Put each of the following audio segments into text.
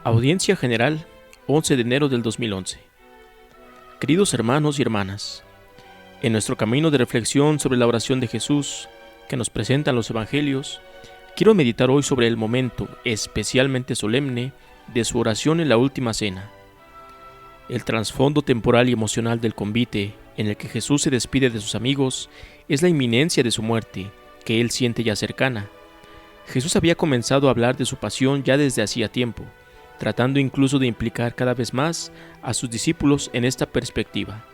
Audiencia General, 11 de enero del 2011. Queridos hermanos y hermanas, en nuestro camino de reflexión sobre la oración de Jesús que nos presentan los Evangelios, quiero meditar hoy sobre el momento especialmente solemne de su oración en la última cena. El trasfondo temporal y emocional del convite en el que Jesús se despide de sus amigos es la inminencia de su muerte, que él siente ya cercana. Jesús había comenzado a hablar de su pasión ya desde hacía tiempo, tratando incluso de implicar cada vez más a sus discípulos en esta perspectiva.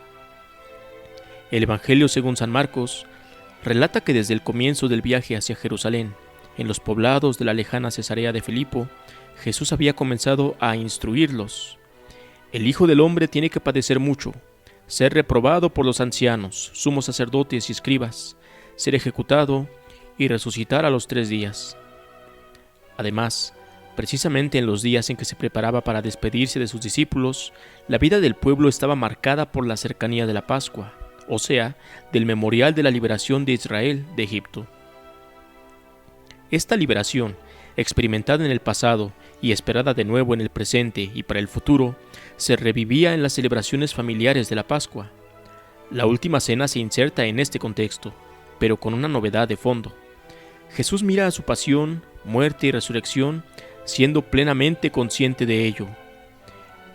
El Evangelio según San Marcos relata que desde el comienzo del viaje hacia Jerusalén, en los poblados de la lejana Cesarea de Filipo, Jesús había comenzado a instruirlos. El Hijo del Hombre tiene que padecer mucho, ser reprobado por los ancianos, sumos sacerdotes y escribas, ser ejecutado y resucitar a los 3 días. Además, precisamente en los días en que se preparaba para despedirse de sus discípulos, la vida del pueblo estaba marcada por la cercanía de la Pascua, o sea, del memorial de la liberación de Israel de Egipto. Esta liberación, experimentada en el pasado y esperada de nuevo en el presente y para el futuro, se revivía en las celebraciones familiares de la Pascua. La última cena se inserta en este contexto, pero con una novedad de fondo. Jesús mira a su pasión, muerte y resurrección, siendo plenamente consciente de ello.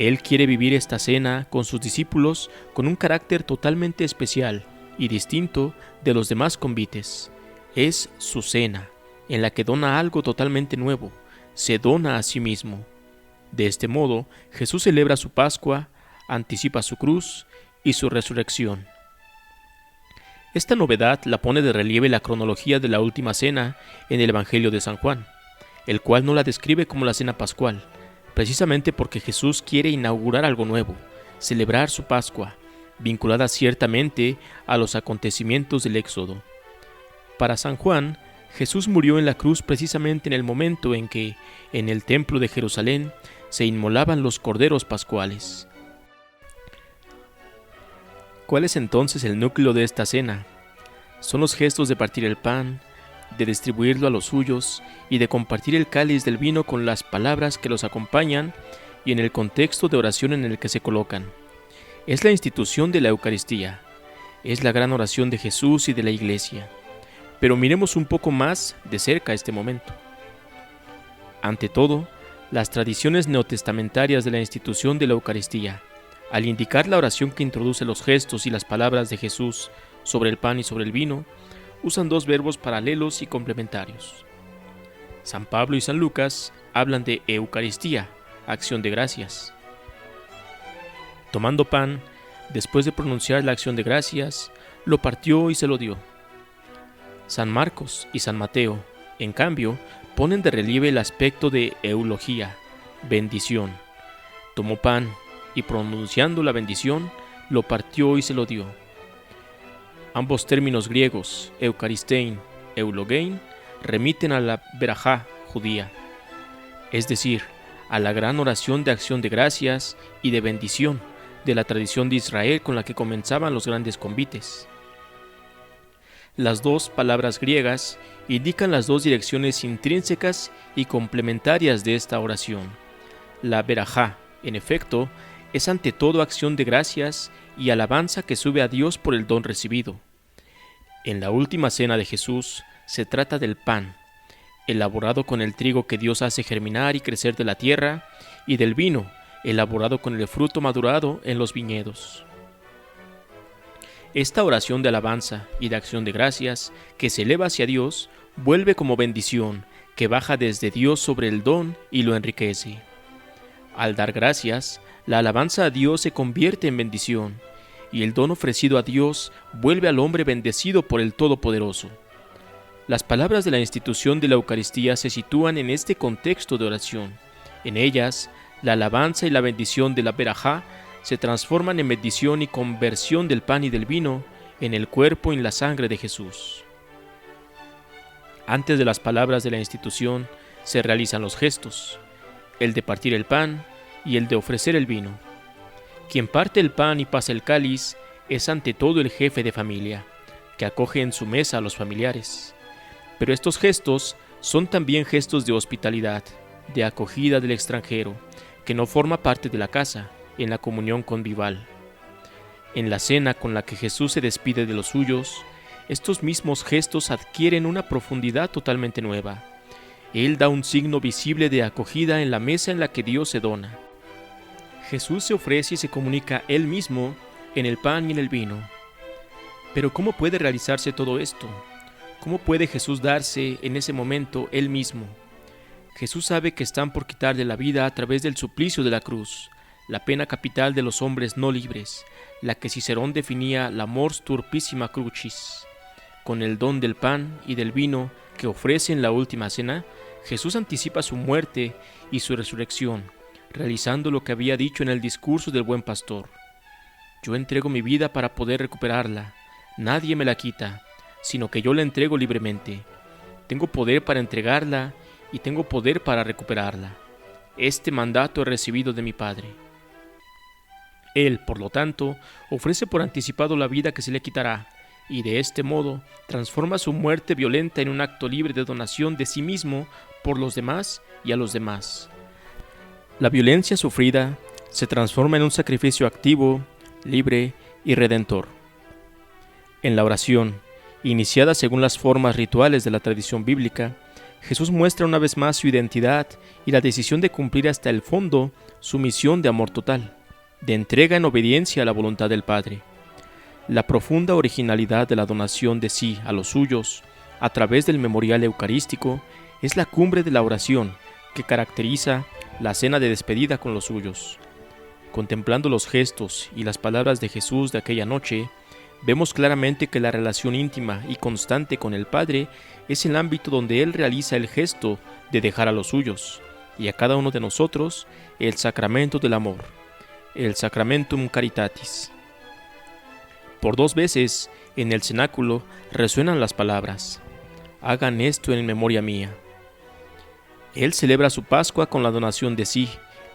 Él quiere vivir esta cena con sus discípulos con un carácter totalmente especial y distinto de los demás convites. Es su cena, en la que dona algo totalmente nuevo, se dona a sí mismo. De este modo, Jesús celebra su Pascua, anticipa su cruz y su resurrección. Esta novedad la pone de relieve la cronología de la última cena en el Evangelio de San Juan, el cual no la describe como la cena pascual, precisamente porque Jesús quiere inaugurar algo nuevo, celebrar su Pascua, vinculada ciertamente a los acontecimientos del Éxodo. Para San Juan, Jesús murió en la cruz precisamente en el momento en que, en el templo de Jerusalén, se inmolaban los corderos pascuales. ¿Cuál es entonces el núcleo de esta cena? Son los gestos de partir el pan, de distribuirlo a los suyos y de compartir el cáliz del vino con las palabras que los acompañan y en el contexto de oración en el que se colocan. Es la institución de la Eucaristía, es la gran oración de Jesús y de la Iglesia. Pero miremos un poco más de cerca este momento. Ante todo, las tradiciones neotestamentarias de la institución de la Eucaristía, al indicar la oración que introduce los gestos y las palabras de Jesús sobre el pan y sobre el vino, usan 2 verbos paralelos y complementarios. San Pablo y San Lucas hablan de Eucaristía, acción de gracias. Tomando pan, después de pronunciar la acción de gracias, lo partió y se lo dio. San Marcos y San Mateo, en cambio, ponen de relieve el aspecto de eulogía, bendición. Tomó pan y pronunciando la bendición, lo partió y se lo dio. Ambos términos griegos, eucharistein, eulogein, remiten a la verajá judía, es decir, a la gran oración de acción de gracias y de bendición de la tradición de Israel con la que comenzaban los grandes convites. Las 2 palabras griegas indican las 2 direcciones intrínsecas y complementarias de esta oración. La verajá, en efecto, es ante todo acción de gracias y alabanza que sube a Dios por el don recibido. En la última cena de Jesús se trata del pan, elaborado con el trigo que Dios hace germinar y crecer de la tierra, y del vino, elaborado con el fruto madurado en los viñedos. Esta oración de alabanza y de acción de gracias que se eleva hacia Dios vuelve como bendición que baja desde Dios sobre el don y lo enriquece. Al dar gracias, la alabanza a Dios se convierte en bendición y el don ofrecido a Dios vuelve al hombre bendecido por el Todopoderoso. Las palabras de la institución de la Eucaristía se sitúan en este contexto de oración. En ellas, la alabanza y la bendición de la verajá se transforman en bendición y conversión del pan y del vino en el cuerpo y en la sangre de Jesús. Antes de las palabras de la institución se realizan los gestos, el de partir el pan y el de ofrecer el vino. Quien parte el pan y pasa el cáliz es ante todo el jefe de familia, que acoge en su mesa a los familiares. Pero estos gestos son también gestos de hospitalidad, de acogida del extranjero, que no forma parte de la casa, en la comunión convivial. En la cena con la que Jesús se despide de los suyos, estos mismos gestos adquieren una profundidad totalmente nueva. Él da un signo visible de acogida en la mesa en la que Dios se dona. Jesús se ofrece y se comunica Él mismo en el pan y en el vino. Pero ¿cómo puede realizarse todo esto? ¿Cómo puede Jesús darse en ese momento Él mismo? Jesús sabe que están por quitarle la vida a través del suplicio de la cruz, la pena capital de los hombres no libres, la que Cicerón definía la mors turpissima crucis. Con el don del pan y del vino que ofrece en la última cena, Jesús anticipa su muerte y su resurrección, realizando lo que había dicho en el discurso del buen pastor. Yo entrego mi vida para poder recuperarla. Nadie me la quita, sino que yo la entrego libremente. Tengo poder para entregarla y tengo poder para recuperarla. Este mandato he recibido de mi Padre. Él, por lo tanto, ofrece por anticipado la vida que se le quitará, y de este modo transforma su muerte violenta en un acto libre de donación de sí mismo por los demás y a los demás. La violencia sufrida se transforma en un sacrificio activo, libre y redentor. En la oración, iniciada según las formas rituales de la tradición bíblica, Jesús muestra una vez más su identidad y la decisión de cumplir hasta el fondo su misión de amor total, de entrega en obediencia a la voluntad del Padre. La profunda originalidad de la donación de sí a los suyos, a través del memorial eucarístico, es la cumbre de la oración que caracteriza la cena de despedida con los suyos. Contemplando los gestos y las palabras de Jesús de aquella noche, vemos claramente que la relación íntima y constante con el Padre es el ámbito donde Él realiza el gesto de dejar a los suyos, y a cada uno de nosotros el sacramento del amor, el Sacramentum Caritatis. Por 2 veces en el cenáculo resuenan las palabras: hagan esto en memoria mía. Él celebra su Pascua con la donación de sí,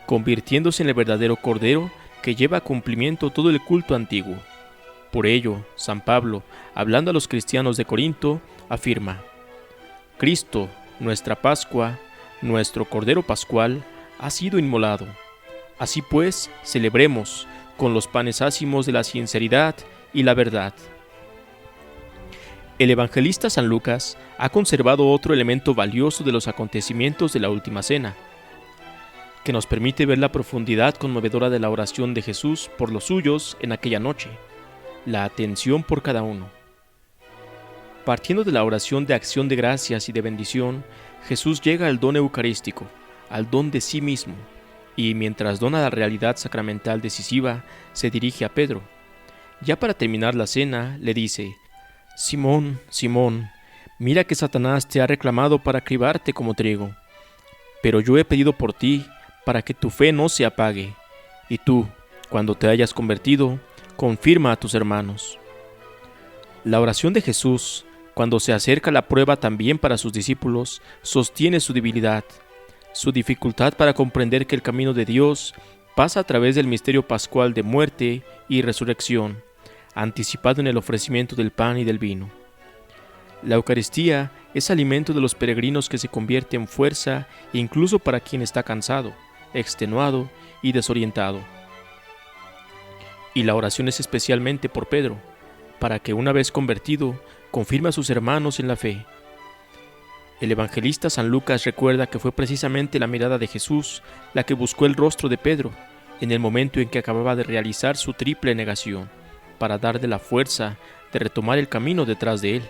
convirtiéndose en el verdadero Cordero que lleva a cumplimiento todo el culto antiguo. Por ello, San Pablo, hablando a los cristianos de Corinto, afirma: Cristo, nuestra Pascua, nuestro Cordero Pascual, ha sido inmolado. Así pues, celebremos con los panes ácimos de la sinceridad y la verdad. El evangelista San Lucas ha conservado otro elemento valioso de los acontecimientos de la Última Cena, que nos permite ver la profundidad conmovedora de la oración de Jesús por los suyos en aquella noche, la atención por cada uno. Partiendo de la oración de acción de gracias y de bendición, Jesús llega al don eucarístico, al don de sí mismo, y mientras dona la realidad sacramental decisiva, se dirige a Pedro. Ya para terminar la cena, le dice: Simón, Simón, mira que Satanás te ha reclamado para cribarte como trigo, pero yo he pedido por ti para que tu fe no se apague, y tú, cuando te hayas convertido, confirma a tus hermanos. La oración de Jesús, cuando se acerca la prueba también para sus discípulos, sostiene su debilidad, su dificultad para comprender que el camino de Dios pasa a través del misterio pascual de muerte y resurrección, anticipado en el ofrecimiento del pan y del vino. La Eucaristía es alimento de los peregrinos que se convierte en fuerza incluso para quien está cansado, extenuado y desorientado. Y la oración es especialmente por Pedro, para que una vez convertido, confirme a sus hermanos en la fe. El evangelista San Lucas recuerda que fue precisamente la mirada de Jesús la que buscó el rostro de Pedro en el momento en que acababa de realizar su triple negación, para darle la fuerza de retomar el camino detrás de él.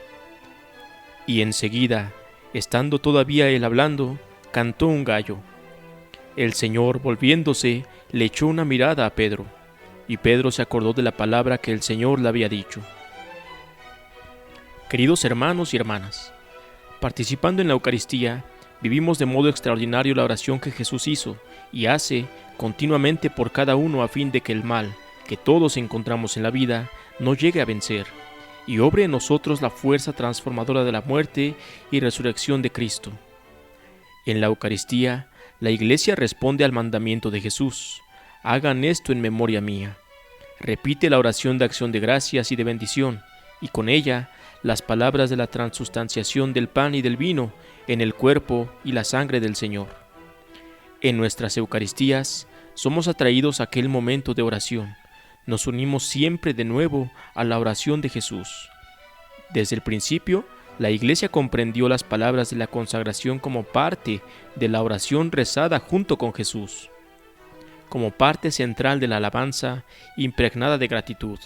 Y enseguida, estando todavía él hablando, cantó un gallo. El Señor, volviéndose, le echó una mirada a Pedro, y Pedro se acordó de la palabra que el Señor le había dicho. Queridos hermanos y hermanas, participando en la Eucaristía, vivimos de modo extraordinario la oración que Jesús hizo y hace continuamente por cada uno a fin de que el mal que todos encontramos en la vida no llegue a vencer y obre en nosotros la fuerza transformadora de la muerte y resurrección de Cristo. En la Eucaristía, la Iglesia responde al mandamiento de Jesús: hagan esto en memoria mía. Repite la oración de acción de gracias y de bendición, y con ella las palabras de la transustanciación del pan y del vino en el cuerpo y la sangre del Señor. En nuestras Eucaristías somos atraídos a aquel momento de oración. Nos unimos siempre de nuevo a la oración de Jesús. Desde el principio, la Iglesia comprendió las palabras de la consagración como parte de la oración rezada junto con Jesús, como parte central de la alabanza impregnada de gratitud,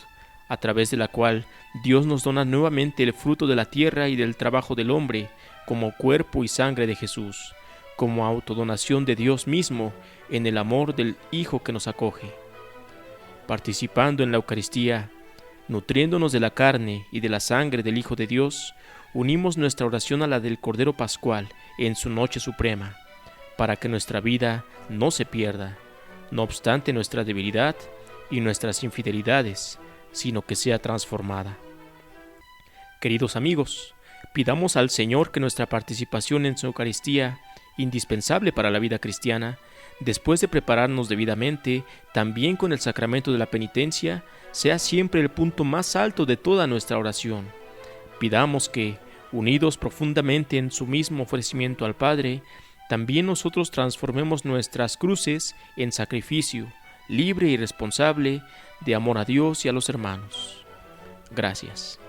a través de la cual Dios nos dona nuevamente el fruto de la tierra y del trabajo del hombre, como cuerpo y sangre de Jesús, como autodonación de Dios mismo en el amor del Hijo que nos acoge. Participando en la Eucaristía, nutriéndonos de la carne y de la sangre del Hijo de Dios, unimos nuestra oración a la del Cordero Pascual en su noche suprema, para que nuestra vida no se pierda, no obstante nuestra debilidad y nuestras infidelidades, sino que sea transformada. Queridos amigos, pidamos al Señor que nuestra participación en su Eucaristía, indispensable para la vida cristiana, después de prepararnos debidamente, también con el sacramento de la penitencia, sea siempre el punto más alto de toda nuestra oración. Pidamos que, unidos profundamente en su mismo ofrecimiento al Padre, también nosotros transformemos nuestras cruces en sacrificio, libre y responsable, de amor a Dios y a los hermanos. Gracias.